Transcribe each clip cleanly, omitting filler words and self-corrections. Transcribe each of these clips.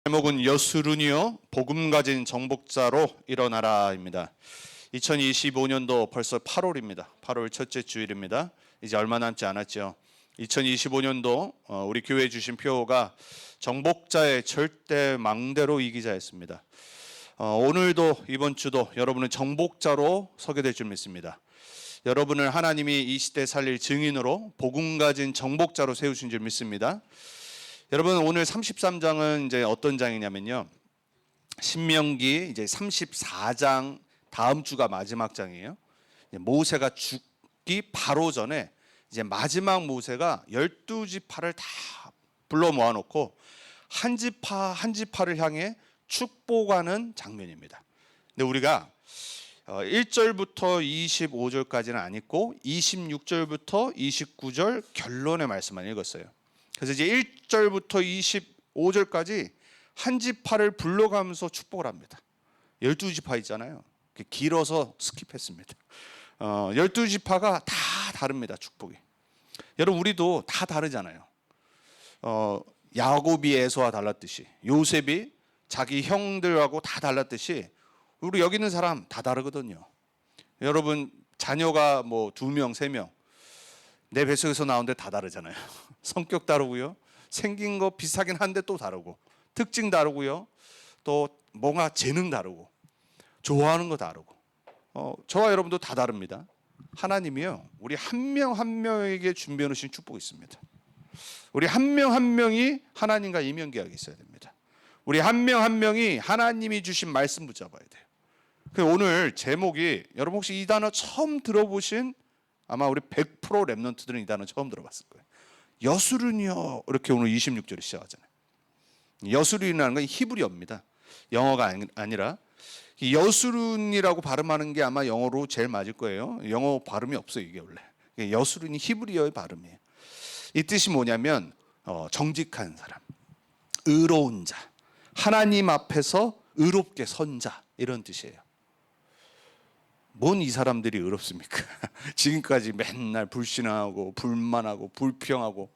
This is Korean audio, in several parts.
제목은 여수룬이여 복음 가진 정복자로 일어나라입니다. 2025년도 벌써 8월입니다. 8월 첫째 주일입니다. 이제 얼마 남지 않았죠. 2025년도 우리 교회에 주신 표어가 정복자의 절대 망대로 이기자였습니다. 오늘도 이번 주도 여러분은 정복자로 서게 될 줄 믿습니다. 여러분을 하나님이 이 시대 살릴 증인으로 복음 가진 정복자로 세우신 줄 믿습니다. 여러분, 오늘 33장은 이제 어떤 장이냐면요, 신명기 이제 34장 다음 주가 마지막 장이에요. 모세가 죽기 바로 전에 이제 마지막 모세가 12지파를 다 불러 모아놓고 한 지파 한 지파를 향해 축복하는 장면입니다. 근데 우리가 1절부터 25절까지는 안 읽고 26절부터 29절 결론의 말씀만 읽었어요. 그래서 이제 1절부터 25절까지 한 지파를 불러가면서 축복을 합니다. 12지파 있잖아요. 길어서 스킵했습니다. 12지파가 다 다릅니다. 축복이. 여러분, 우리도 다 다르잖아요. 야곱이 에서와 달랐듯이, 요셉이 자기 형들하고 다 달랐듯이 우리 여기 있는 사람 다 다르거든요. 여러분, 자녀가 뭐 2명, 3명 내 뱃속에서 나오는데 다 다르잖아요. 성격 다르고요, 생긴 거 비슷하긴 한데 또 다르고, 특징 다르고요, 또 뭔가 재능 다르고, 좋아하는 거 다르고. 저와 여러분도 다 다릅니다. 하나님이요, 우리 한 명 한 명에게 준비해 놓으신 축복이 있습니다. 우리 한 명 한 명이 하나님과 이면계약이 있어야 됩니다. 우리 한 명 한 명이 하나님이 주신 말씀 붙잡아야 돼요. 오늘 제목이, 여러분 혹시 이 단어 처음 들어보신, 아마 우리 100% 랩런트들은 이 단어 처음 들어봤을 거예요. 여수룬이요, 이렇게 오늘 26절이 시작하잖아요. 여수룬이라는 건 히브리어입니다. 영어가 아니라 여수룬이라고 발음하는 게 아마 영어로 제일 맞을 거예요. 영어 발음이 없어요, 이게 원래. 여수룬이 히브리어의 발음이에요. 이 뜻이 뭐냐면 정직한 사람, 의로운 자, 하나님 앞에서 의롭게 선 자, 이런 뜻이에요. 뭔 이 사람들이 의롭습니까? 지금까지 맨날 불신하고 불만하고 불평하고,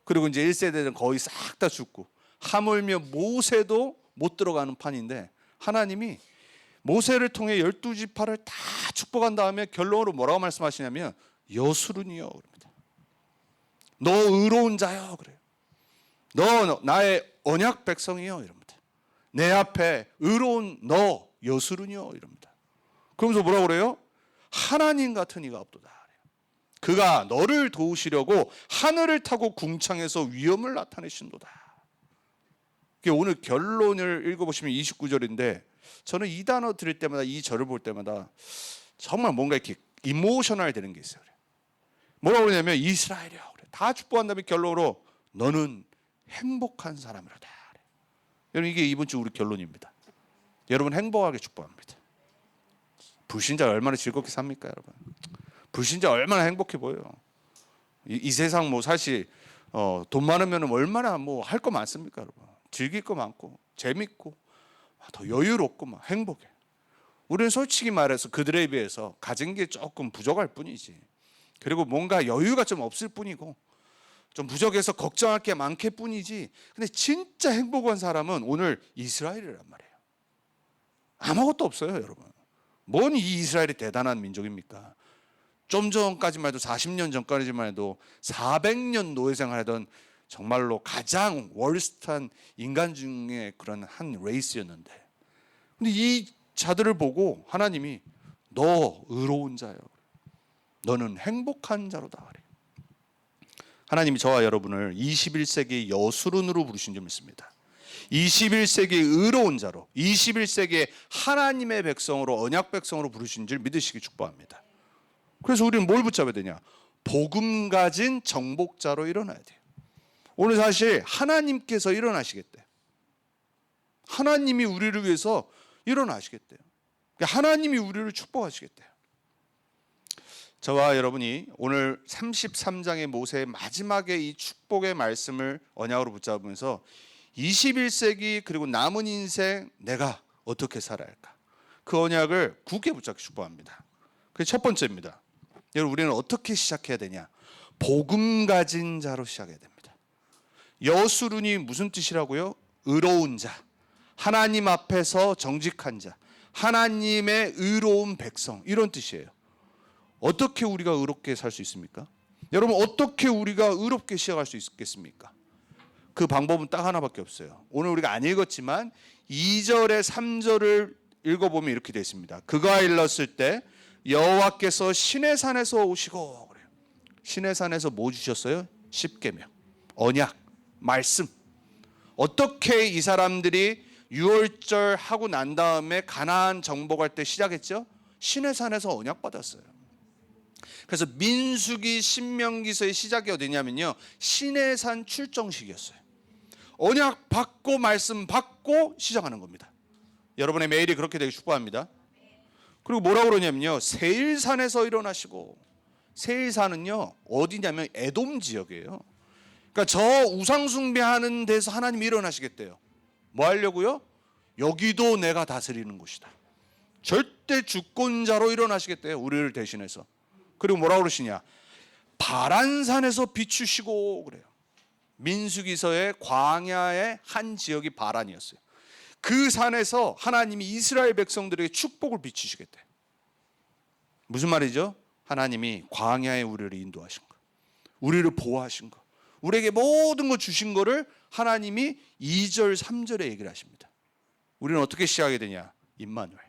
그리고 이제 1세대는 거의 싹 다 죽고, 하물며 모세도 못 들어가는 판인데 하나님이 모세를 통해 12지파를 다 축복한 다음에 결론으로 뭐라고 말씀하시냐면 여수룬이요 그럽니다. 너 의로운 자요 그래요. 너 나의 언약 백성이요 이럽니다. 내 앞에 의로운 너 여수룬이요 이럽니다. 그러면서 뭐라고 그래요? 하나님 같은 이가 없도다. 그가 너를 도우시려고 하늘을 타고 궁창에서 위엄을 나타내신도다. 오늘 결론을 읽어보시면 29절인데, 저는 이 단어 들을 때마다, 이 절을 볼 때마다 정말 뭔가 이렇게 이모셔널 되는 게 있어요. 뭐라고 그러냐면 이스라엘이야 그래. 다 축복한 다음에 결론으로 너는 행복한 사람이로다. 여러분, 이게 이번 주 우리 결론입니다. 여러분 행복하게 축복합니다. 불신자 얼마나 즐겁게 삽니까, 여러분? 불신자 얼마나 행복해 보여요. 이 세상 뭐 사실 돈 많으면 얼마나 뭐 할 거 많습니까, 여러분? 즐길 거 많고 재밌고 더 여유롭고 막 행복해. 우리는 솔직히 말해서 그들에 비해서 가진 게 조금 부족할 뿐이지, 그리고 뭔가 여유가 좀 없을 뿐이고 좀 부족해서 걱정할 게 많게 뿐이지, 근데 진짜 행복한 사람은 오늘 이스라엘이란 말이에요. 아무것도 없어요, 여러분. 뭔 이 이스라엘이 대단한 민족입니까? 좀 전까지만 해도, 40년 전까지만 해도 400년 노예생활하던 정말로 가장 월스트한 인간 중에 그런 한 레이스였는데, 근데 이 자들을 보고 하나님이 너 의로운 자요, 너는 행복한 자로다. 하나님이 저와 여러분을 21세기 여수룬으로 부르신 줄 믿습니다. 21세기의 의로운 자로, 21세기의 하나님의 백성으로, 언약 백성으로 부르신 줄 믿으시기 축복합니다. 그래서 우리는 뭘 붙잡아야 되냐? 복음 가진 정복자로 일어나야 돼요. 오늘 사실 하나님께서 일어나시겠대요. 하나님이 우리를 위해서 일어나시겠대요. 하나님이 우리를 축복하시겠대요. 저와 여러분이 오늘 33장의 모세의 마지막에 이 축복의 말씀을 언약으로 붙잡으면서 21세기 그리고 남은 인생 내가 어떻게 살아야 할까? 그 언약을 굳게 붙잡기 축복합니다. 그게 첫 번째입니다. 여러분, 우리는 어떻게 시작해야 되냐? 복음 가진 자로 시작해야 됩니다. 여수룬이 무슨 뜻이라고요? 의로운 자, 하나님 앞에서 정직한 자, 하나님의 의로운 백성, 이런 뜻이에요. 어떻게 우리가 의롭게 살 수 있습니까? 여러분, 어떻게 우리가 의롭게 시작할 수 있겠습니까? 그 방법은 딱 하나밖에 없어요. 오늘 우리가 안 읽었지만 2절에 3절을 읽어보면 이렇게 되어 있습니다. 그가 일렀을 때 여호와께서 시내산에서 오시고, 그래요. 시내산에서 뭐 주셨어요? 십계명, 언약, 말씀. 어떻게 이 사람들이 유월절 하고 난 다음에 가나안 정복할 때 시작했죠? 시내산에서 언약 받았어요. 그래서 민수기 신명기서의 시작이 어디냐면요, 시내산 출정식이었어요. 언약 받고 말씀 받고 시작하는 겁니다. 여러분의 매일이 그렇게 되길 축복합니다. 그리고 뭐라고 그러냐면요, 세일산에서 일어나시고, 세일산은요 어디냐면 에돔 지역이에요. 그러니까 저 우상 숭배하는 데서 하나님이 일어나시겠대요. 뭐 하려고요? 여기도 내가 다스리는 곳이다. 절대 주권자로 일어나시겠대요, 우리를 대신해서. 그리고 뭐라고 그러시냐, 바란산에서 비추시고, 그래요. 민수기서의 광야의 한 지역이 바란이었어요. 그 산에서 하나님이 이스라엘 백성들에게 축복을 비추시겠대. 무슨 말이죠? 하나님이 광야에 우리를 인도하신 거, 우리를 보호하신 거, 우리에게 모든 거 주신 거를 하나님이 2절 3절에 얘기를 하십니다. 우리는 어떻게 시작하게 되냐? 임마누엘,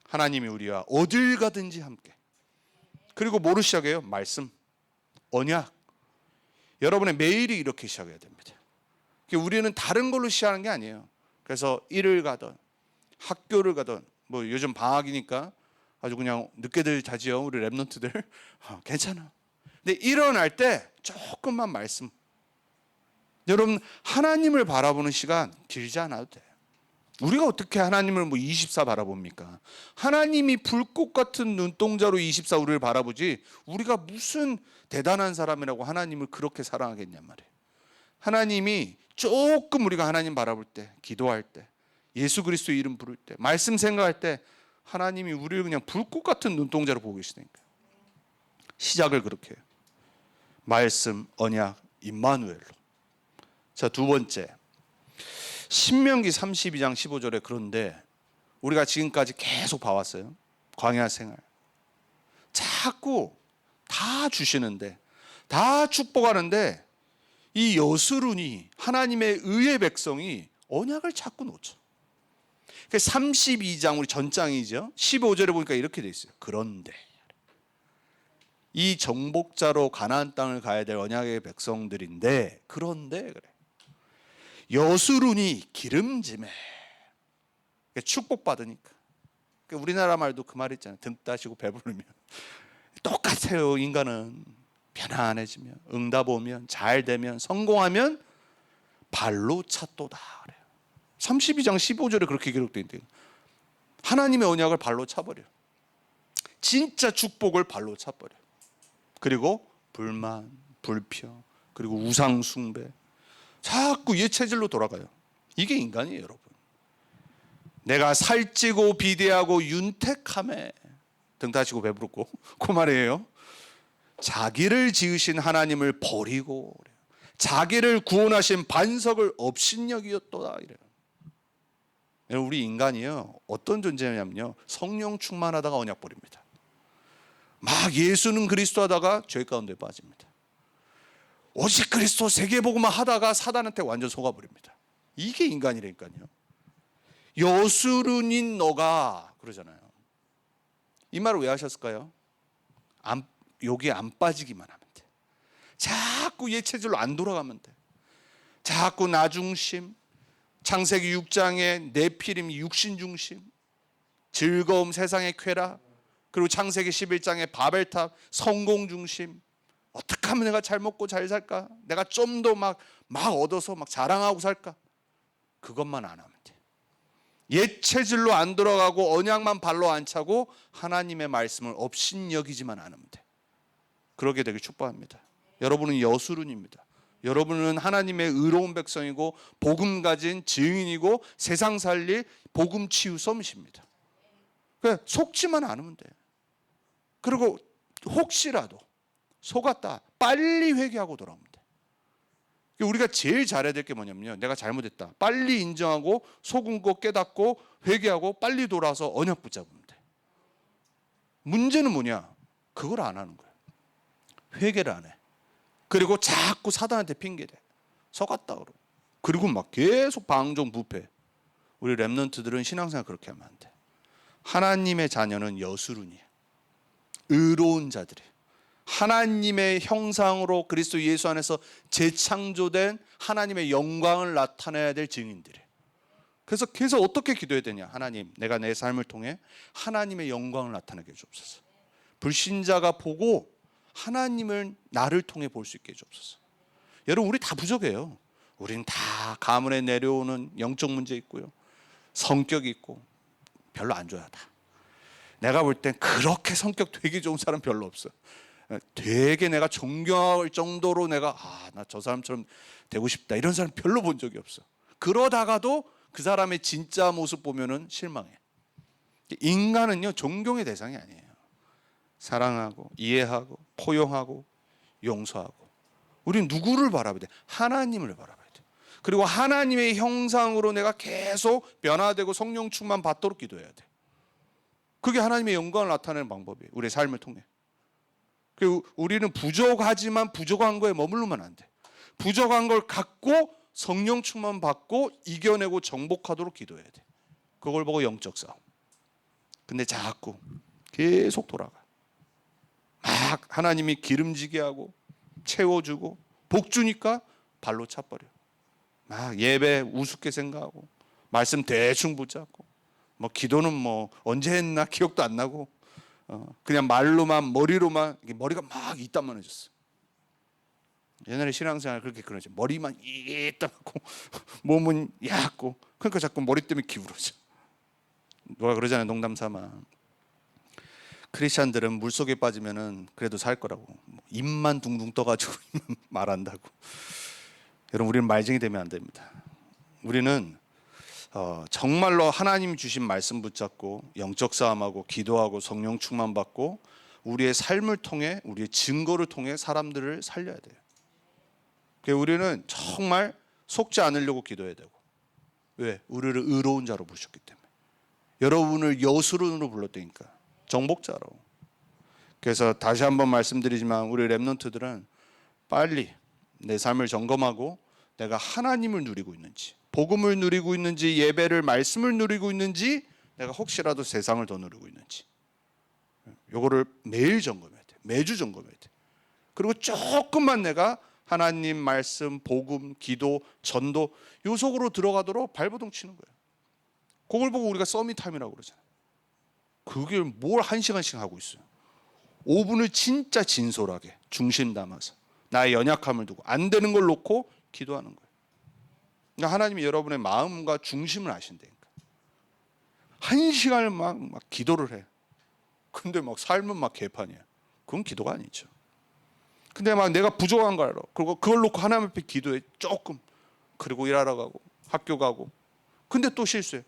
하나님이 우리와 어딜 가든지 함께. 그리고 뭐로 시작해요? 말씀, 언약. 여러분의 매일이 이렇게 시작해야 됩니다. 우리는 다른 걸로 시작하는 게 아니에요. 그래서 일을 가든 학교를 가든, 뭐 요즘 방학이니까 아주 그냥 늦게들 자지요, 우리 랩런트들. 괜찮아. 근데 일어날 때 조금만 말씀. 여러분, 하나님을 바라보는 시간 길지 않아도 돼요. 우리가 어떻게 하나님을 24 바라봅니까? 하나님이 불꽃 같은 눈동자로 24 우리를 바라보지, 우리가 무슨 대단한 사람이라고 하나님을 그렇게 사랑하겠냔 말이에요. 하나님이 조금 우리가 하나님 바라볼 때, 기도할 때, 예수 그리스도 이름 부를 때, 말씀 생각할 때 하나님이 우리를 그냥 불꽃 같은 눈동자로 보고 계시다니까요. 시작을 그렇게 해요. 말씀, 언약, 임마누엘로. 자, 두 번째, 신명기 32장 15절에, 그런데 우리가 지금까지 계속 봐왔어요. 광야 생활 자꾸 다 주시는데, 다 축복하는데, 이 여스룬이, 하나님의 의의 백성이 언약을 자꾸 놓쳐. 32장 우리 전장이죠. 15절에 보니까 이렇게 돼 있어요. 그런데 이 정복자로 가나안 땅을 가야 될 언약의 백성들인데, 그런데 그래, 여스룬이 기름짐에, 축복받으니까. 우리나라 말도 그 말 있잖아요. 등 따시고 배부르면. 똑같아요. 인간은 편안해지면, 응답 오면, 잘 되면, 성공하면 발로 찼도다 그래요. 32장 15절에 그렇게 기록되어 있대요. 하나님의 언약을 발로 차버려. 진짜 축복을 발로 차버려. 그리고 불만, 불평, 그리고 우상 숭배, 자꾸 옛 체질로 돌아가요. 이게 인간이에요, 여러분. 내가 살찌고 비대하고 윤택함에, 등 다시고 배부르고, 그 말이에요. 자기를 지으신 하나님을 버리고, 자기를 구원하신 반석을 업신여기었도다 이래요. 우리 인간이요, 어떤 존재냐면요, 성령 충만하다가 언약 버립니다. 막 예수는 그리스도 하다가 죄 가운데 빠집니다. 오직 그리스도 세계복음만 하다가 사단한테 완전 속아버립니다. 이게 인간이라니까요. 여스룬인 너가, 그러잖아요. 이 말을 왜 하셨을까요? 여기에 안 빠지기만 하면 돼. 자꾸 옛 체질로 안 돌아가면 돼. 자꾸 나 중심, 창세기 6장의 네피림 육신 중심, 즐거움 세상의 쾌락, 그리고 창세기 11장의 바벨탑 성공 중심, 어떻게 하면 내가 잘 먹고 잘 살까? 내가 좀 더 막 얻어서 막 자랑하고 살까? 그것만 안 하면 돼. 옛 체질로 안 돌아가고 언약만 발로 안 차고 하나님의 말씀을 업신여기지만 않으면 돼. 그러게 되길 축복합니다. 여러분은 여스룬입니다. 여러분은 하나님의 의로운 백성이고 복음 가진 증인이고 세상 살릴 복음 치유 썸이십니다. 그러니까 속지만 않으면 돼. 그리고 혹시라도 속았다, 빨리 회개하고 돌아오면 돼. 우리가 제일 잘해야 될 게 뭐냐면요, 내가 잘못했다 빨리 인정하고 속은 거 깨닫고 회개하고 빨리 돌아서 언약 붙잡으면 돼. 문제는 뭐냐, 그걸 안 하는 거야. 회개를 안 해. 그리고 자꾸 사단한테 핑계대. 속았다 그러고. 그리고 막 계속 방종부패. 우리 렘넌트들은 신앙생활 그렇게 하면 안 돼. 하나님의 자녀는 여수룬이야. 의로운 자들이에요. 하나님의 형상으로 그리스도 예수 안에서 재창조된 하나님의 영광을 나타내야 될 증인들이에요. 그래서 계속 어떻게 기도해야 되냐, 하나님 내가 내 삶을 통해 하나님의 영광을 나타내게 해주옵소서. 불신자가 보고 하나님을 나를 통해 볼 수 있게 해주옵소서. 여러분, 우리 다 부족해요. 우린 다 가문에 내려오는 영적 문제 있고요, 성격이 있고 별로 안 좋아요. 다 내가 볼 땐 그렇게 성격 되게 좋은 사람 별로 없어. 되게 내가 존경할 정도로 내가 나 저 사람처럼 되고 싶다 이런 사람 별로 본 적이 없어. 그러다가도 그 사람의 진짜 모습 보면은 실망해. 인간은요, 존경의 대상이 아니에요. 사랑하고 이해하고 포용하고 용서하고. 우리는 누구를 바라봐야 돼? 하나님을 바라봐야 돼. 그리고 하나님의 형상으로 내가 계속 변화되고 성령 충만 받도록 기도해야 돼. 그게 하나님의 영광을 나타내는 방법이에요, 우리의 삶을 통해. 그리고 우리는 부족하지만 부족한 거에 머무르면 안 돼. 부족한 걸 갖고 성령 충만 받고 이겨내고 정복하도록 기도해야 돼. 그걸 보고 영적 싸움. 근데 자꾸 계속 돌아가. 막 하나님이 기름지게 하고 채워주고 복 주니까 발로 차버려. 막 예배 우습게 생각하고 말씀 대충 붙잡고 뭐 기도는 뭐 언제 했나 기억도 안 나고 그냥 말로만 머리로만, 머리가 막 이따만해졌어. 옛날에 신앙생활 그렇게 그러죠. 머리만 이따만하고 몸은 얕고, 그러니까 자꾸 머리 때문에 기울어져. 누가 그러잖아요, 농담 삼아. 크리스찬들은 물속에 빠지면은 그래도 살 거라고. 입만 둥둥 떠가지고 말한다고. 여러분, 우리는 말쟁이 되면 안 됩니다. 우리는 정말로 하나님 주신 말씀 붙잡고 영적 싸움하고 기도하고 성령 충만 받고 우리의 삶을 통해, 우리의 증거를 통해 사람들을 살려야 돼요. 그래서 우리는 정말 속지 않으려고 기도해야 되고. 왜? 우리를 의로운 자로 부르셨기 때문에. 여러분을 여수론으로 불렀다니까, 정복자로. 그래서 다시 한번 말씀드리지만 우리 렘넌트들은 빨리 내 삶을 점검하고 내가 하나님을 누리고 있는지, 복음을 누리고 있는지, 예배를, 말씀을 누리고 있는지, 내가 혹시라도 세상을 더 누리고 있는지, 요거를 매일 점검해야 돼. 매주 점검해야 돼. 그리고 조금만 내가 하나님 말씀, 복음, 기도, 전도 요 속으로 들어가도록 발버둥 치는 거예요. 그걸 보고 우리가 서밋타임이라고 그러잖아요. 그게 뭘 1시간씩 하고 있어요. 5분을 진짜 진솔하게 중심 담아서 나의 연약함을 두고 안 되는 걸 놓고 기도하는 거예요. 그러니까 하나님이 여러분의 마음과 중심을 아신다니까. 1시간을 막 기도를 해. 근데 막 삶은 막 개판이야. 그건 기도가 아니죠. 근데 막 내가 부족한 걸 알아. 그리고 그걸 놓고 하나님 앞에 기도해 조금. 그리고 일하러 가고 학교 가고. 근데 또 실수해.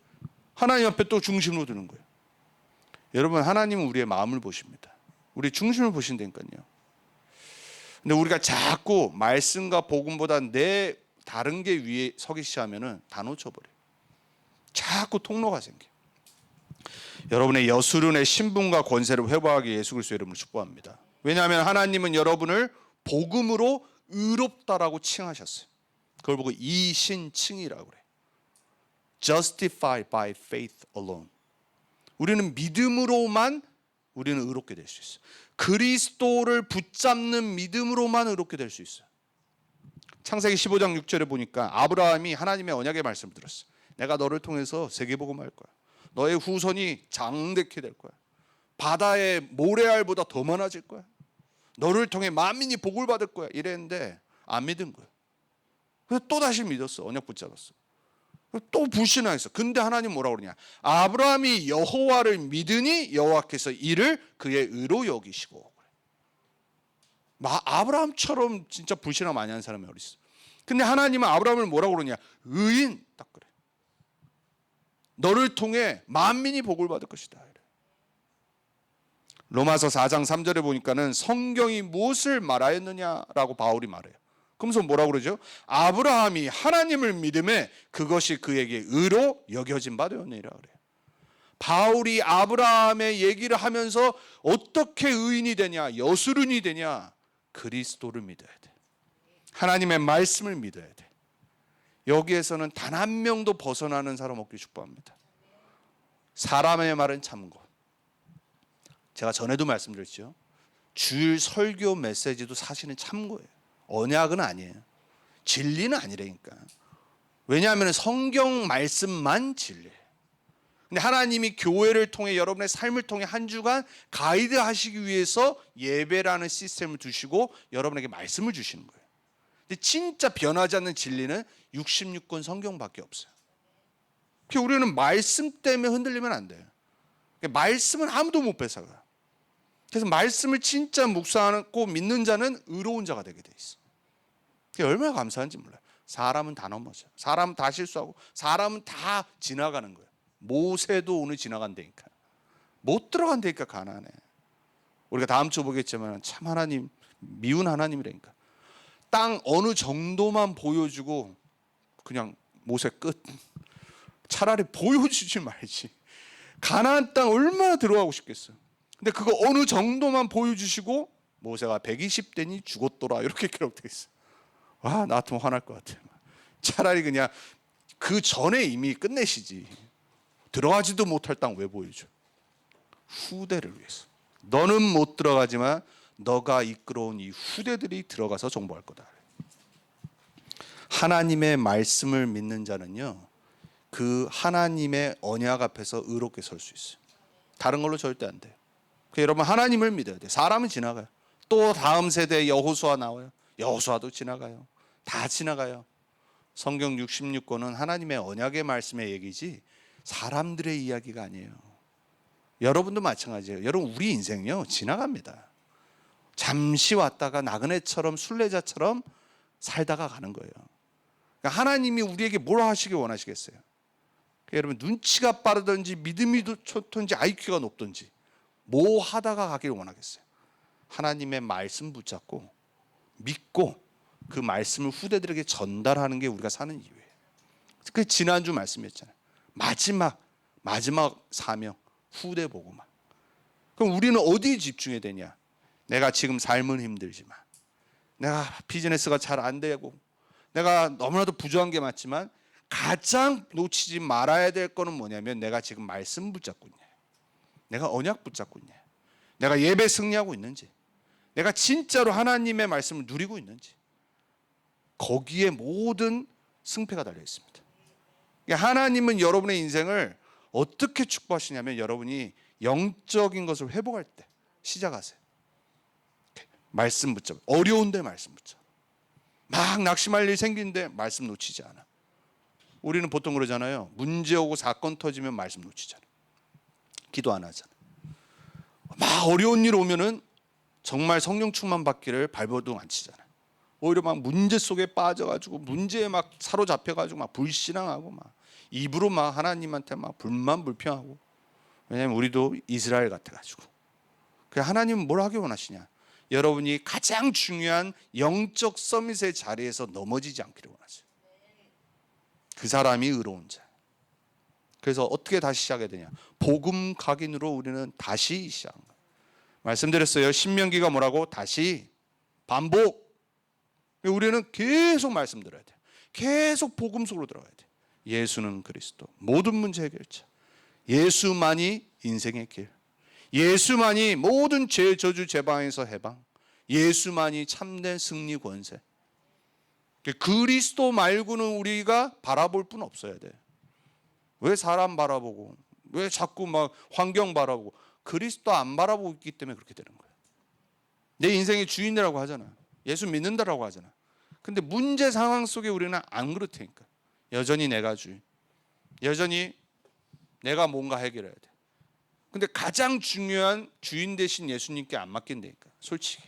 하나님 앞에 또 중심으로 드는 거예요. 여러분, 하나님은 우리의 마음을 보십니다. 우리 중심을 보신다니까요. 근데 우리가 자꾸 말씀과 복음보다 내 다른 게 위에 서기 시작하면은 다 놓쳐버려요. 자꾸 통로가 생겨. 여러분의 여수론의 신분과 권세를 회복하기 예수 그리스도 이름으로 축복합니다. 왜냐하면 하나님은 여러분을 복음으로 의롭다라고 칭하셨어요. 그걸 보고 이신칭이라고 그래. Justified by faith alone. 우리는 믿음으로만 우리는 의롭게 될 수 있어요. 그리스도를 붙잡는 믿음으로만 의롭게 될 수 있어요. 창세기 15장 6절에 보니까 아브라함이 하나님의 언약의 말씀을 들었어. 내가 너를 통해서 세계복음할 거야. 너의 후손이 장대케 될 거야. 바다의 모래알보다 더 많아질 거야. 너를 통해 만민이 복을 받을 거야. 이랬는데 안 믿은 거야. 그래서 또 다시 믿었어. 언약 붙잡았어. 또 불신앙했어. 근데 하나님 뭐라고 그러냐? 아브라함이 여호와를 믿으니 여호와께서 이를 그의 의로 여기시고. 아브라함처럼 진짜 불신앙 많이 하는 사람이 어디 있어? 근데 하나님은 아브라함을 뭐라고 그러냐? 의인, 딱 그래. 너를 통해 만민이 복을 받을 것이다. 로마서 4장 3절에 보니까는 성경이 무엇을 말하였느냐라고 바울이 말해요. 그러면서 뭐라고 그러죠? 아브라함이 하나님을 믿음에 그것이 그에게 의로 여겨진 바 되었느니라 그래요. 바울이 아브라함의 얘기를 하면서 어떻게 의인이 되냐, 여수른이 되냐, 그리스도를 믿어야 돼. 하나님의 말씀을 믿어야 돼. 여기에서는 단 한 명도 벗어나는 사람 없길 축복합니다. 사람의 말은 참고. 제가 전에도 말씀드렸죠. 주일 설교 메시지도 사실은 참고예요. 언약은 아니에요. 진리는 아니라니까. 왜냐하면 성경 말씀만 진리예요. 근데 하나님이 교회를 통해 여러분의 삶을 통해 한 주간 가이드 하시기 위해서 예배라는 시스템을 두시고 여러분에게 말씀을 주시는 거예요. 근데 진짜 변하지 않는 진리는 66권 성경밖에 없어요. 그래서 우리는 말씀 때문에 흔들리면 안 돼요. 말씀은 아무도 못 뺏어가요. 그래서 말씀을 진짜 묵상하고 믿는 자는 의로운 자가 되게 돼 있어. 그게 얼마나 감사한지 몰라요. 사람은 다 넘어져요. 사람은 다 실수하고 사람은 다 지나가는 거예요. 모세도 오늘 지나간다니까. 못 들어간다니까 가나안에. 우리가 다음 주 보겠지만 참 하나님 미운 하나님이라니까. 땅 어느 정도만 보여주고 그냥 모세 끝. 차라리 보여주지 말지. 가나안 땅 얼마나 들어가고 싶겠어. 근데 그거 어느 정도만 보여주시고 모세가 120대니 죽었더라 이렇게 기록되어 있어. 와, 나 같으면 화날 것 같아. 차라리 그냥 그 전에 이미 끝내시지. 들어가지도 못할 땅 왜 보여줘? 후대를 위해서. 너는 못 들어가지만 너가 이끌어온 이 후대들이 들어가서 정복할 거다. 하나님의 말씀을 믿는 자는요, 그 하나님의 언약 앞에서 의롭게 설 수 있어요. 다른 걸로 절대 안 돼요. 여러분 하나님을 믿어야 돼요. 사람은 지나가요. 또 다음 세대에 여호수아 나와요. 여호수아도 지나가요. 다 지나가요. 성경 66권은 하나님의 언약의 말씀의 얘기지 사람들의 이야기가 아니에요. 여러분도 마찬가지예요. 여러분 우리 인생요 지나갑니다. 잠시 왔다가 나그네처럼 순례자처럼 살다가 가는 거예요. 그러니까 하나님이 우리에게 뭘 하시길 원하시겠어요? 그러니까 여러분 눈치가 빠르든지 믿음이 좋든지 IQ가 높든지 뭐 하다가 가길 원하겠어요? 하나님의 말씀 붙잡고 믿고 그 말씀을 후대들에게 전달하는 게 우리가 사는 이유예요. 그 지난주 말씀이었잖아요. 마지막 사명 후대 복음화. 그럼 우리는 어디에 집중해야 되냐? 내가 지금 삶은 힘들지만, 내가 비즈니스가 잘 안 되고, 내가 너무나도 부족한 게 맞지만 가장 놓치지 말아야 될 거는 뭐냐면 내가 지금 말씀 붙잡고 있냐, 내가 언약 붙잡고 있냐, 내가 예배 승리하고 있는지, 내가 진짜로 하나님의 말씀을 누리고 있는지, 거기에 모든 승패가 달려 있습니다. 하나님은 여러분의 인생을 어떻게 축복하시냐면 여러분이 영적인 것을 회복할 때 시작하세요. 말씀 붙잡아. 어려운데 말씀 붙잡아. 막 낙심할 일 생기는데 말씀 놓치지 않아. 우리는 보통 그러잖아요. 문제 오고 사건 터지면 말씀 놓치잖아. 기도 안 하잖아. 막 어려운 일 오면은 정말 성령 충만 받기를 발버둥 안 치잖아. 오히려 막 문제 속에 빠져가지고 문제에 막 사로잡혀가지고 막 불신앙하고 막 입으로 막 하나님한테 막 불만 불평하고. 왜냐하면 우리도 이스라엘 같아가지고. 그 하나님은 뭘 하기 원하시냐? 여러분이 가장 중요한 영적 서밋의 자리에서 넘어지지 않기를 원하세요. 그 사람이 의로운 자. 그래서 어떻게 다시 시작해야 되냐? 복음 각인으로 우리는 다시 시작한 거예요. 말씀드렸어요. 신명기가 뭐라고? 다시 반복. 우리는 계속 말씀 들어야 돼요. 계속 복음 속으로 들어가야 돼요. 예수는 그리스도, 모든 문제 해결자. 예수만이 인생의 길. 예수만이 모든 죄 저주 제방에서 해방. 예수만이 참된 승리 권세. 그리스도 말고는 우리가 바라볼 분 없어야 돼. 왜 사람 바라보고, 왜 자꾸 막 환경 바라보고, 그리스도 안 바라보고 있기 때문에 그렇게 되는 거예요. 내 인생의 주인이라고 하잖아. 예수 믿는다라고 하잖아. 근데 문제 상황 속에 우리는 안 그렇다니까. 여전히 내가 주인, 여전히 내가 뭔가 해결해야 돼. 근데 가장 중요한 주인 대신 예수님께 안 맡긴다니까, 솔직히.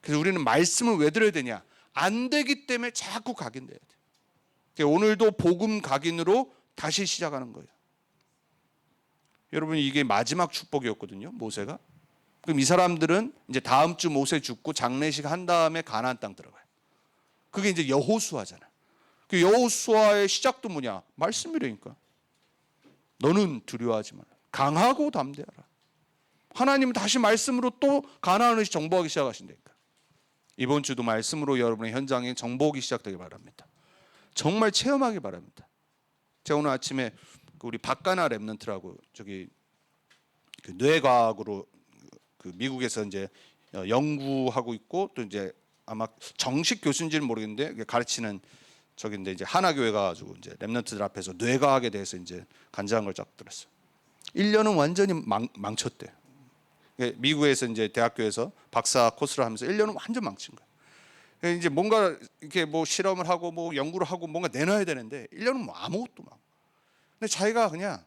그래서 우리는 말씀을 왜 들어야 되냐? 안 되기 때문에 자꾸 각인돼야 돼. 오늘도 복음 각인으로 다시 시작하는 거예요. 여러분 이게 마지막 축복이었거든요, 모세가. 그럼 이 사람들은 이제 다음 주 모세 죽고 장례식 한 다음에 가나안 땅 들어가요. 그게 이제 여호수아잖아. 그 여호수아의 시작도 뭐냐? 말씀이라니까. 너는 두려워하지 말라. 강하고 담대하라. 하나님은 다시 말씀으로 또 가나안을 정복하기 시작하신다니까. 이번 주도 말씀으로 여러분의 현장에 정복이 시작되길 바랍니다. 정말 체험하기 바랍니다. 제가 오늘 아침에 우리 박가나 랩넌트라고 저기 그 뇌과학으로 그 미국에서 이제 연구하고 있고 또 이제 아마 정식 교수인지는 모르겠는데 가르치는 저기인데 이제 하나교회 가지고 이제 랩넌트들 앞에서 뇌과학에 대해서 이제 간증한 걸 쫙 들었어요. 1년은 완전히 망쳤대. 미국에서 이제 대학교에서 박사 코스를 하면서 1년은 완전 망친 거야. 이제 뭔가 이렇게 뭐 실험을 하고 뭐 연구를 하고 뭔가 내놔야 되는데 1년은 뭐 아무것도 막. 근데 자기가 그냥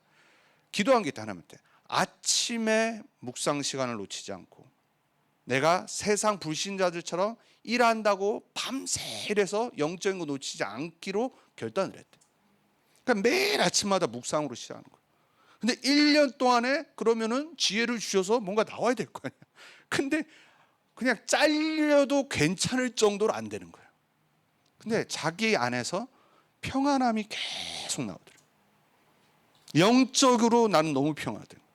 기도한 게 있다 하나면 돼. 아침에 묵상 시간을 놓치지 않고 내가 세상 불신자들처럼 일한다고 밤새 일해서 영적인 거 놓치지 않기로 결단을 했대. 그러니까 매일 아침마다 묵상으로 시작하는 거야. 근데 1년 동안에 그러면은 지혜를 주셔서 뭔가 나와야 될 거 아니야. 근데 그냥 잘려도 괜찮을 정도로 안 되는 거예요. 근데 자기 안에서 평안함이 계속 나오더라고요. 영적으로 나는 너무 평안하더라고요.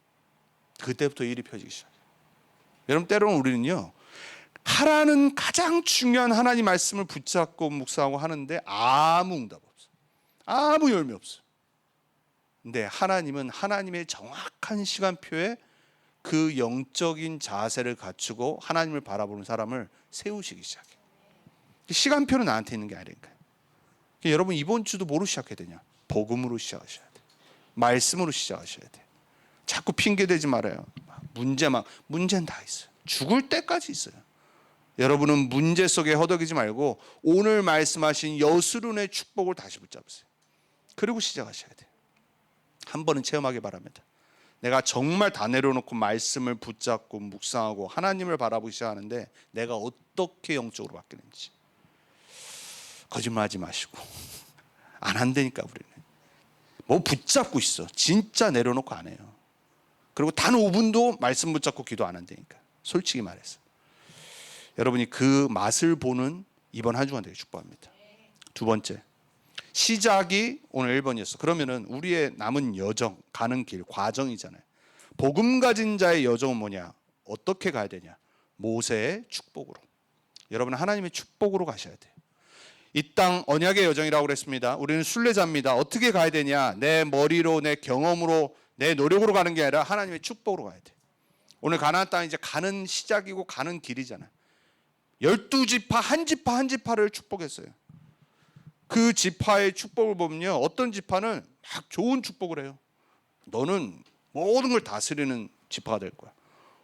그때부터 일이 펴지기 시작해요. 여러분 때로는 우리는요, 하라는 가장 중요한 하나님 말씀을 붙잡고 묵상하고 하는데 아무 응답 없어요. 아무 열매 없어요. 근데 하나님은 하나님의 정확한 시간표에 그 영적인 자세를 갖추고 하나님을 바라보는 사람을 세우시기 시작해요. 시간표는 나한테 있는 게 아니니까요. 여러분 이번 주도 뭐로 시작해야 되냐? 복음으로 시작하셔야 돼요. 말씀으로 시작하셔야 돼요. 자꾸 핑계대지 말아요. 문제는 다 있어요. 죽을 때까지 있어요. 여러분은 문제 속에 허덕이지 말고 오늘 말씀하신 여수론의 축복을 다시 붙잡으세요. 그리고 시작하셔야 돼요. 한 번은 체험하기 바랍니다. 내가 정말 다 내려놓고 말씀을 붙잡고 묵상하고 하나님을 바라보기 시작하는데 내가 어떻게 영적으로 바뀌는지. 거짓말하지 마시고 안 한다니까. 우리는 뭐 붙잡고 있어. 진짜 내려놓고 안 해요. 그리고 단 5분도 말씀 붙잡고 기도 안 한다니까. 솔직히 말해서 여러분이 그 맛을 보는 이번 한 주간 되게 축복합니다. 두 번째, 시작이 오늘 1번이었어. 그러면은 우리의 남은 여정, 가는 길, 과정이잖아요. 복음 가진 자의 여정은 뭐냐? 어떻게 가야 되냐? 모세의 축복으로. 여러분은 하나님의 축복으로 가셔야 돼요. 이 땅 언약의 여정이라고 그랬습니다. 우리는 순례자입니다. 어떻게 가야 되냐? 내 머리로, 내 경험으로, 내 노력으로 가는 게 아니라 하나님의 축복으로 가야 돼. 오늘 가나안 땅 이제 가는 시작이고 가는 길이잖아요. 12지파 한 지파 한 지파를 축복했어요. 그 지파의 축복을 보면요, 어떤 지파는 막 좋은 축복을 해요. 너는 모든 걸 다스리는 지파가 될 거야.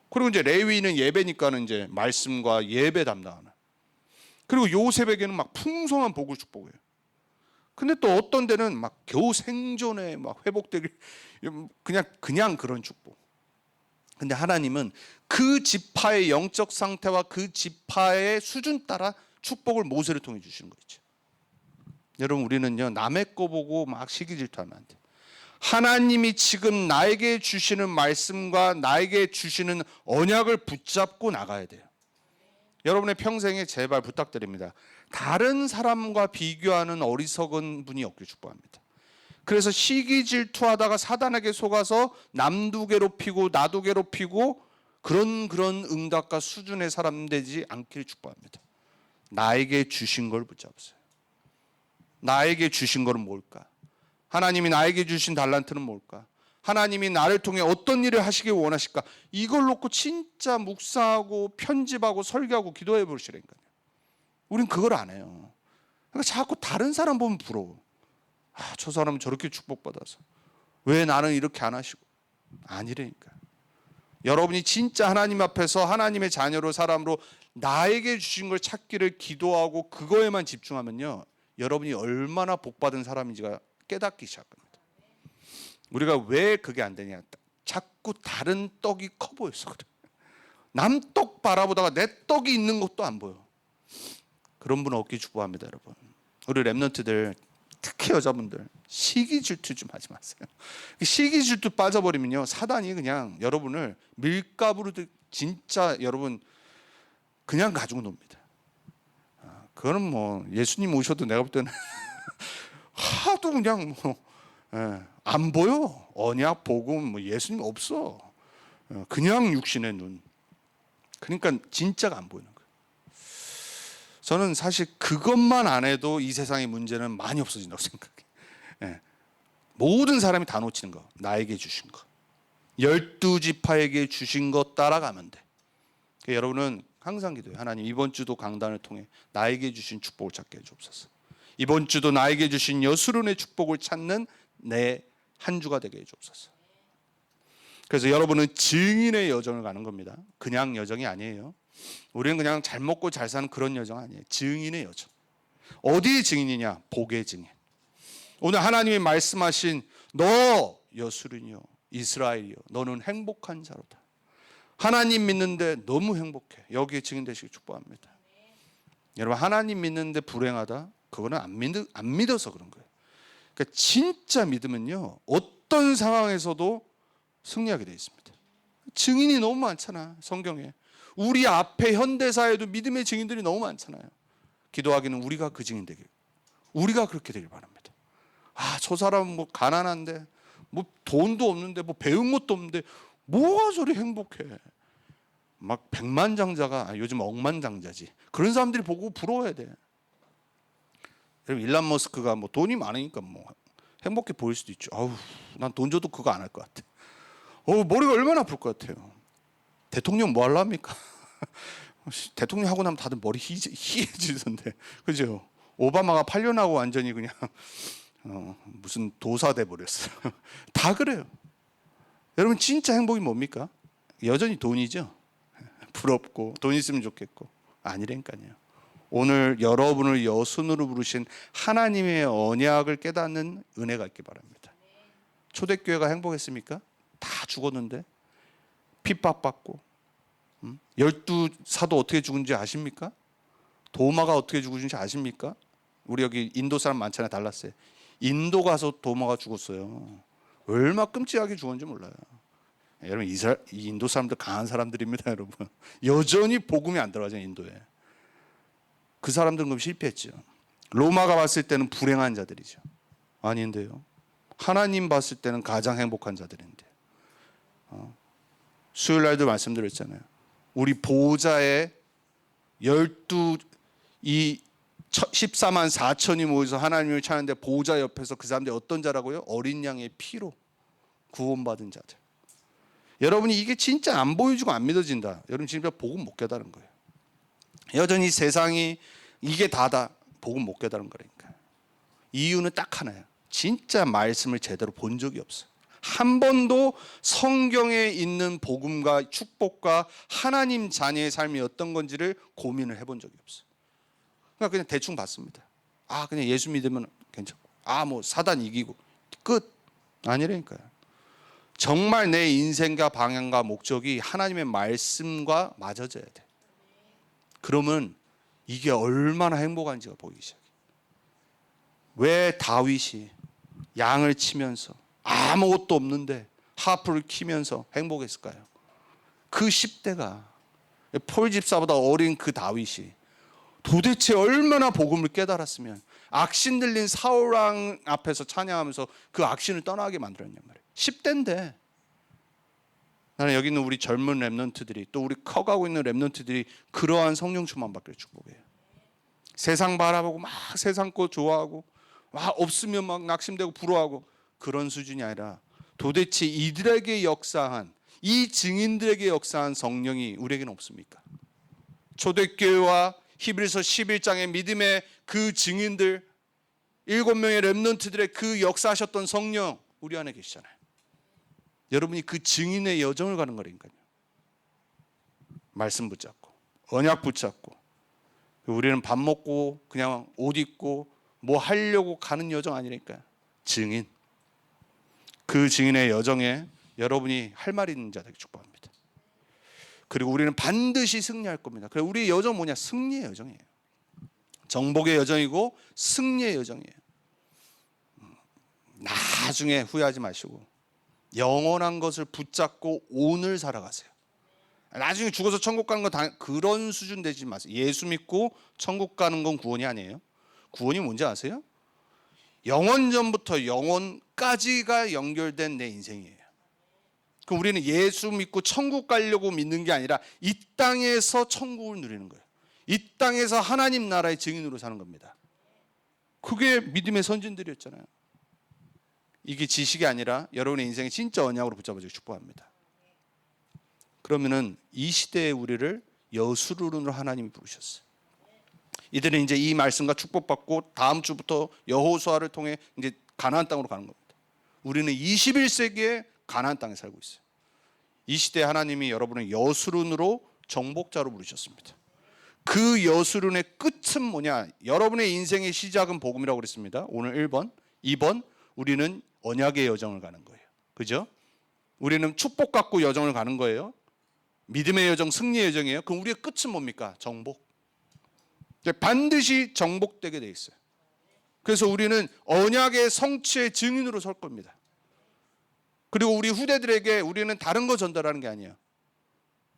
그리고 이제 레위는 예배니까는 이제 말씀과 예배 담당하는. 그리고 요셉에게는 막 풍성한 복을 축복해요. 근데 또 어떤 데는 막 겨우 생존에 막 회복되길, 그냥 그런 축복. 근데 하나님은 그 지파의 영적 상태와 그 지파의 수준 따라 축복을 모세를 통해 주시는 거죠. 여러분 우리는요, 남의 거 보고 막 시기 질투하면 안 돼요. 하나님이 지금 나에게 주시는 말씀과 나에게 주시는 언약을 붙잡고 나가야 돼요. 여러분의 평생에 제발 부탁드립니다. 다른 사람과 비교하는 어리석은 분이 없길 축복합니다. 그래서 시기 질투하다가 사단에게 속아서 남도 괴롭히고 나도 괴롭히고 그런 응답과 수준의 사람 되지 않길 축복합니다. 나에게 주신 걸 붙잡으세요. 나에게 주신 것은 뭘까? 하나님이 나에게 주신 달란트는 뭘까? 하나님이 나를 통해 어떤 일을 하시길 원하실까? 이걸 놓고 진짜 묵상하고 편집하고 설교하고 기도해 보시라니까요. 우린 그걸 안 해요. 그러니까 자꾸 다른 사람 보면 부러워. 저 사람은 저렇게 축복받아서 왜 나는 이렇게 안 하시고. 아니라니까. 여러분이 진짜 하나님 앞에서 하나님의 자녀로 사람으로 나에게 주신 걸 찾기를 기도하고 그거에만 집중하면요, 여러분이 얼마나 복받은 사람인지가 깨닫기 시작합니다. 우리가 왜 그게 안 되냐? 자꾸 다른 떡이 커 보여서 그래. 남 떡 바라보다가 내 떡이 있는 것도 안 보여. 그런 분 없기 축복합니다. 여러분, 우리 랩런트들 특히 여자분들 시기 질투 좀 하지 마세요. 시기 질투 빠져버리면요, 사단이 그냥 여러분을 밀가부로 진짜 여러분 그냥 가지고 놉니다. 그거는 뭐 예수님 오셔도 내가 볼 때는 하도 그냥 안 보여. 언약 복음 뭐 예수님 없어. 그냥 육신의 눈. 그러니까 진짜가 안 보이는 거예요. 저는 사실 그것만 안 해도 이 세상의 문제는 많이 없어진다고 생각해요. 모든 사람이 다 놓치는 거. 나에게 주신 거. 12지파에게 주신 거 따라가면 돼. 그러니까 여러분은 항상 기도해요. 하나님, 이번 주도 강단을 통해 나에게 주신 축복을 찾게 해주옵소서. 이번 주도 나에게 주신 여수론의 축복을 찾는 내 한 주가 되게 해주옵소서. 그래서 여러분은 증인의 여정을 가는 겁니다. 그냥 여정이 아니에요. 우리는 그냥 잘 먹고 잘 사는 그런 여정 아니에요. 증인의 여정. 어디의 증인이냐? 복의 증인. 오늘 하나님이 말씀하신 너 여수론이요 이스라엘이요 너는 행복한 자로다. 하나님 믿는데 너무 행복해. 여기에 증인 되시길 축복합니다. 여러분, 하나님 믿는데 불행하다? 그거는 안 믿어서 그런 거예요. 그러니까 진짜 믿으면요 어떤 상황에서도 승리하게 되어 있습니다. 증인이 너무 많잖아. 성경에 우리 앞에 현대사에도 믿음의 증인들이 너무 많잖아요. 기도하기는 우리가 그 증인 되길, 우리가 그렇게 되길 바랍니다. 저 사람은 뭐 가난한데 뭐 돈도 없는데 뭐 배운 것도 없는데 뭐가 저리 행복해. 막 백만장자가 요즘 억만장자지. 그런 사람들이 보고 부러워야 돼. 여러분, 일론 머스크가 뭐 돈이 많으니까 뭐 행복해 보일 수도 있죠. 난 돈 줘도 그거 안 할 것 같아. 머리가 얼마나 아플 것 같아요. 대통령 뭐 하려합니까? 대통령 하고 나면 다들 머리 희해지던데, 그죠? 오바마가 8년 하고 완전히 그냥 무슨 도사 돼 버렸어요. 다 그래요. 여러분, 진짜 행복이 뭡니까? 여전히 돈이죠. 부럽고 돈 있으면 좋겠고 아니라니까요. 오늘 여러분을 여순으로 부르신 하나님의 언약을 깨닫는 은혜가 있기 바랍니다. 초대교회가 행복했습니까? 다 죽었는데 핍박받고 12사도 어떻게 죽은지 아십니까? 도마가 어떻게 죽은지 아십니까? 우리 여기 인도 사람 많잖아요. 달라스에 인도 가서 도마가 죽었어요. 얼마나 끔찍하게 죽었는지 몰라요. 여러분, 이 인도 사람들 강한 사람들입니다. 여러분, 여전히 복음이 안 들어가잖아요. 인도에. 그 사람들은 그럼 실패했죠. 로마가 봤을 때는 불행한 자들이죠. 아닌데요, 하나님 봤을 때는 가장 행복한 자들인데. 수요일 날도 말씀드렸잖아요. 우리 보호자의 14만 4천이 모여서 하나님을 찾는데 보호자 옆에서 그 사람들이 어떤 자라고요? 어린 양의 피로 구원받은 자들. 여러분이 이게 진짜 안 보여주고 안 믿어진다. 여러분 진짜 복음 못 깨달은 거예요. 여전히 세상이 이게 다다, 복음 못 깨달은 거라니까요. 이유는 딱 하나예요. 진짜 말씀을 제대로 본 적이 없어요. 한 번도 성경에 있는 복음과 축복과 하나님 자녀의 삶이 어떤 건지를 고민을 해본 적이 없어요. 그냥 대충 봤습니다. 그냥 예수 믿으면 괜찮고, 뭐 사단 이기고 끝. 아니라니까요. 정말 내 인생과 방향과 목적이 하나님의 말씀과 맞아져야 돼. 그러면 이게 얼마나 행복한지가 보이기 시작해. 왜 다윗이 양을 치면서 아무것도 없는데 하프를 키면서 행복했을까요? 그 10대가 폴 집사보다 어린 그 다윗이 도대체 얼마나 복음을 깨달았으면 악신 들린 사울왕 앞에서 찬양하면서 그 악신을 떠나게 만들었냔 말이에요. 10대인데. 나는 여기 있는 우리 젊은 랩런트들이, 또 우리 커가고 있는 랩런트들이 그러한 성령 충만 받기를 축복해요. 세상 바라보고 막 세상 거 좋아하고 막 없으면 막 낙심되고 부러워하고 그런 수준이 아니라 도대체 이들에게 역사한, 이 증인들에게 역사한 성령이 우리에게는 없습니까? 초대교회와 히브리서 11장의 믿음의 그 증인들, 7명의 렘넌트들의 그 역사하셨던 성령 우리 안에 계시잖아요. 여러분이 그 증인의 여정을 가는 거라니까요. 말씀 붙잡고 언약 붙잡고, 우리는 밥 먹고 그냥 옷 입고 뭐 하려고 가는 여정 아니니까요. 증인, 그 증인의 여정에 여러분이 할 말 있는 자 되게 축복합니다. 그리고 우리는 반드시 승리할 겁니다. 그래서 우리의 여정 뭐냐? 승리의 여정이에요. 정복의 여정이고 승리의 여정이에요. 나중에 후회하지 마시고 영원한 것을 붙잡고 오늘 살아가세요. 나중에 죽어서 천국 가는 건 그런 수준 되지 마세요. 예수 믿고 천국 가는 건 구원이 아니에요. 구원이 뭔지 아세요? 영원전부터 영원까지가 연결된 내 인생이에요. 그럼 우리는 예수 믿고 천국 가려고 믿는 게 아니라 이 땅에서 천국을 누리는 거예요. 이 땅에서 하나님 나라의 증인으로 사는 겁니다. 그게 믿음의 선진들이었잖아요. 이게 지식이 아니라 여러분의 인생의 진짜 언약으로 붙잡아주기 축복합니다. 그러면은 이 시대에 우리를 여수르는으로 하나님이 부르셨어요. 이들은 이제 이 말씀과 축복받고 다음 주부터 여호수아를 통해 이제 가나안 땅으로 가는 겁니다. 우리는 21세기에 가나안 땅에 살고 있어요. 이 시대에 하나님이 여러분을 여수른으로 정복자로 부르셨습니다. 그 여수른의 끝은 뭐냐? 여러분의 인생의 시작은 복음이라고 그랬습니다. 오늘 1번. 2번, 우리는 언약의 여정을 가는 거예요. 그죠? 우리는 축복 갖고 여정을 가는 거예요. 믿음의 여정, 승리의 여정이에요. 그럼 우리의 끝은 뭡니까? 정복. 반드시 정복되게 돼 있어요. 그래서 우리는 언약의 성취의 증인으로 설 겁니다. 그리고 우리 후대들에게 우리는 다른 거 전달하는 게 아니에요.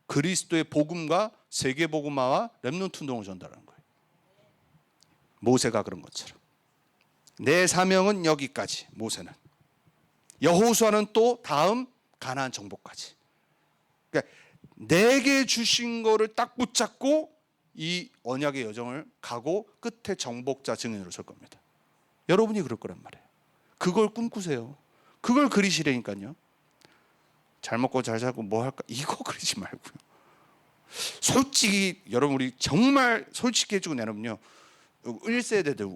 그리스도의 복음과 세계 복음화와 렘넌트 운동을 전달하는 거예요. 모세가 그런 것처럼. 내 사명은 여기까지. 모세는. 여호수아는 또 다음 가나안 정복까지. 그러니까 내게 주신 거를 딱 붙잡고 이 언약의 여정을 가고 끝에 정복자 증인으로 설 겁니다. 여러분이 그럴 거란 말이에요. 그걸 꿈꾸세요. 그걸 그리시라니까요. 잘 먹고 잘 살고 뭐 할까? 이거 그리지 말고요. 솔직히 여러분, 우리 정말 솔직해지고 여러분요, 1세대들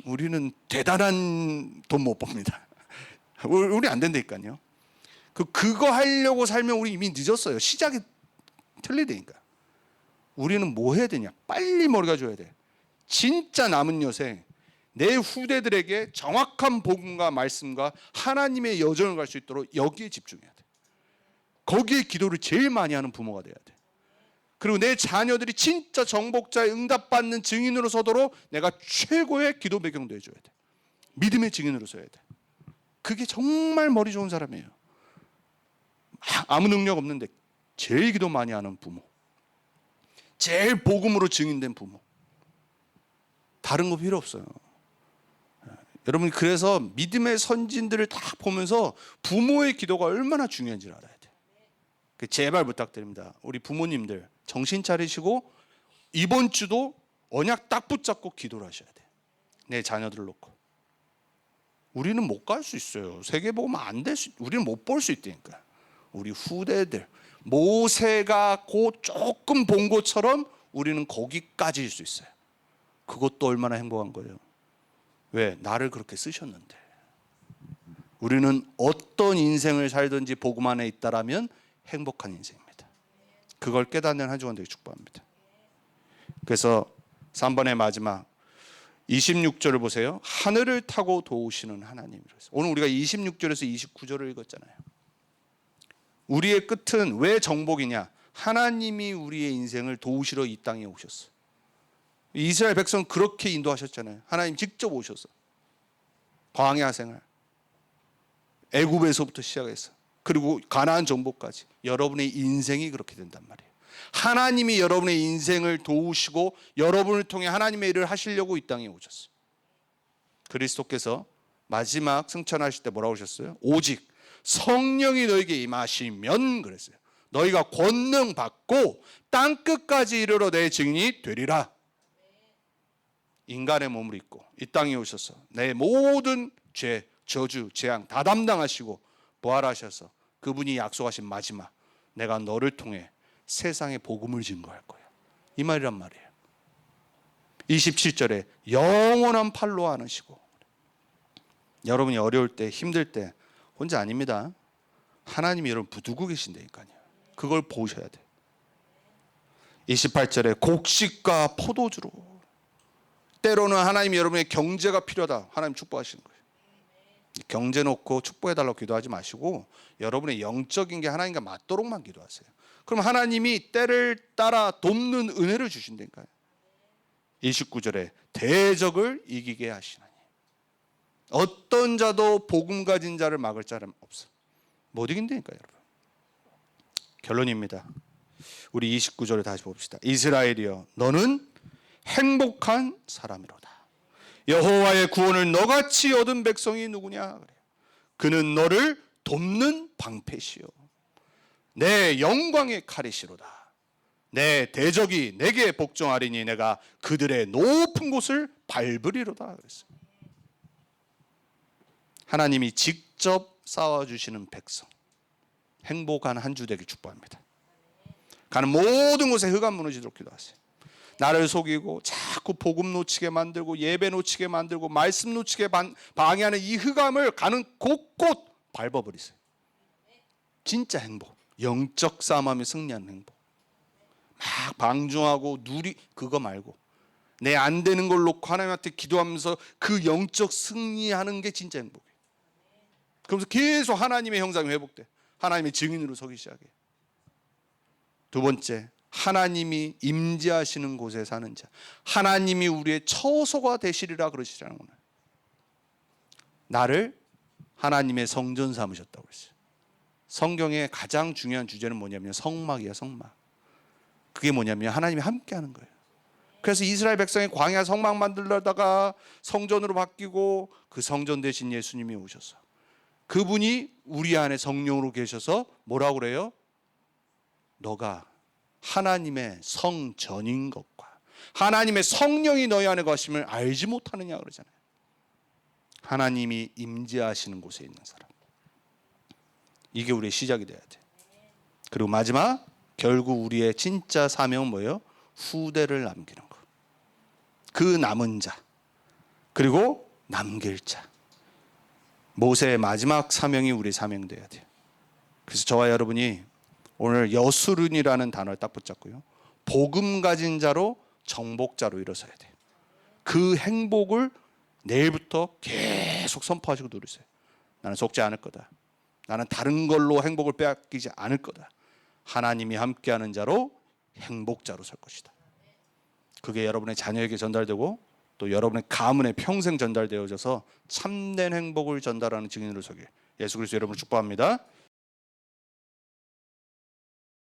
우리는 대단한 돈 못 법니다. 우리 안 된다니까요. 그거 하려고 살면 우리 이미 늦었어요. 시작이 틀리다니까. 우리는 뭐 해야 되냐? 빨리 머리가 줘야 돼. 진짜 남은 여생 내 후대들에게 정확한 복음과 말씀과 하나님의 여정을 갈 수 있도록 여기에 집중해야 돼. 거기에 기도를 제일 많이 하는 부모가 돼야 돼. 그리고 내 자녀들이 진짜 정복자의 응답받는 증인으로 서도록 내가 최고의 기도 배경도 해줘야 돼. 믿음의 증인으로 서야 돼. 그게 정말 머리 좋은 사람이에요. 아무 능력 없는데 제일 기도 많이 하는 부모, 제일 복음으로 증인된 부모. 다른 거 필요 없어요. 여러분, 그래서 믿음의 선진들을 다 보면서 부모의 기도가 얼마나 중요한지를 알아야 돼. 제발 부탁드립니다. 우리 부모님들 정신 차리시고 이번 주도 언약 딱 붙잡고 기도를 하셔야 돼. 내 자녀들을 놓고. 우리는 못 갈 수 있어요. 세계 보면 안 될 수, 우리는 못 볼 수 있다니까. 우리 후대들 모세가 조금 본 것처럼 우리는 거기까지일 수 있어요. 그것도 얼마나 행복한 거예요. 왜? 나를 그렇게 쓰셨는데. 우리는 어떤 인생을 살든지 복음 안에 있다라면 행복한 인생입니다. 그걸 깨닫는 한 주간 되기 축복합니다. 그래서 3번의 마지막 26절을 보세요. 하늘을 타고 도우시는 하나님. 오늘 우리가 26절에서 29절을 읽었잖아요. 우리의 끝은 왜 정복이냐? 하나님이 우리의 인생을 도우시러 이 땅에 오셨어. 이스라엘 백성 그렇게 인도하셨잖아요. 하나님 직접 오셔서 광야 생활, 애굽에서부터 시작해서 그리고 가나안 정복까지 여러분의 인생이 그렇게 된단 말이에요. 하나님이 여러분의 인생을 도우시고 여러분을 통해 하나님의 일을 하시려고 이 땅에 오셨어요. 그리스도께서 마지막 승천하실 때 뭐라고 하셨어요? 오직 성령이 너에게 임하시면 그랬어요. 너희가 권능 받고 땅 끝까지 이르러 내 증인이 되리라. 인간의 몸을 입고 이 땅에 오셔서 내 모든 죄, 저주, 재앙 다 담당하시고 부활하셔서 그분이 약속하신 마지막, 내가 너를 통해 세상에 복음을 증거할 거야. 이 말이란 말이에요. 27절에 영원한 팔로 안으시고. 여러분이 어려울 때, 힘들 때 혼자 아닙니다. 하나님이 여러분 붙들고 계신다니까요. 그걸 보셔야 돼. 28절에 곡식과 포도주로. 때로는 하나님이 여러분의 경제가 필요하다. 하나님 축복하시는 거예요. 경제 놓고 축복해달라고 기도하지 마시고 여러분의 영적인 게 하나님과 맞도록만 기도하세요. 그럼 하나님이 때를 따라 돕는 은혜를 주신다니까요. 29절에 대적을 이기게 하시나니. 어떤 자도 복음 가진 자를 막을 자는 없어. 못 이긴다니까요, 여러분. 결론입니다. 우리 29절에 다시 봅시다. 이스라엘이여 너는 행복한 사람이로다. 여호와의 구원을 너같이 얻은 백성이 누구냐 그래. 그는 너를 돕는 방패시요 내 영광의 칼이시로다. 내 대적이 내게 복종하리니 내가 그들의 높은 곳을 밟으리로다 그랬어요. 하나님이 직접 쌓아주시는 백성, 행복한 한 주 되길 축복합니다. 가는 모든 곳에 흑암 무너지도록 기도하세요. 나를 속이고 자꾸 복음 놓치게 만들고 예배 놓치게 만들고 말씀 놓치게 방해하는 이 흑암을 가는 곳곳 밟아버리세요. 진짜 행복, 영적 싸움하며 승리하는 행복. 막 방종하고 그거 말고 내 안 되는 걸 놓고 하나님한테 기도하면서 그 영적 승리하는 게 진짜 행복이에요. 그러면서 계속 하나님의 형상이 회복돼. 하나님의 증인으로 서기 시작해. 두 번째, 하나님이 임재하시는 곳에 사는 자. 하나님이 우리의 처소가 되시리라 그러시잖아요. 오늘 나를 하나님의 성전 삼으셨다고 했어요. 성경의 가장 중요한 주제는 뭐냐면 성막이야. 성막. 그게 뭐냐면 하나님이 함께하는 거예요. 그래서 이스라엘 백성이 광야 성막 만들려다가 성전으로 바뀌고 그 성전 대신 예수님이 오셔서 그분이 우리 안에 성령으로 계셔서 뭐라고 그래요? 너가 하나님의 성전인 것과 하나님의 성령이 너희 안에 거하심을 알지 못하느냐 그러잖아요. 하나님이 임재하시는 곳에 있는 사람. 이게 우리의 시작이 돼야 돼. 그리고 마지막, 결국 우리의 진짜 사명은 뭐예요? 후대를 남기는 것. 그 남은 자, 그리고 남길 자. 모세의 마지막 사명이 우리의 사명 돼야 돼요. 그래서 저와 여러분이 오늘 여수른이라는 단어를 딱 붙잡고요, 복음 가진 자로 정복자로 일어서야 돼요. 그 행복을 내일부터 계속 선포하시고 누리세요. 나는 속지 않을 거다. 나는 다른 걸로 행복을 빼앗기지 않을 거다. 하나님이 함께하는 자로 행복자로 설 것이다. 그게 여러분의 자녀에게 전달되고 또 여러분의 가문에 평생 전달되어져서 참된 행복을 전달하는 증인으로 서길 예수 그리스도 여러분을 축복합니다.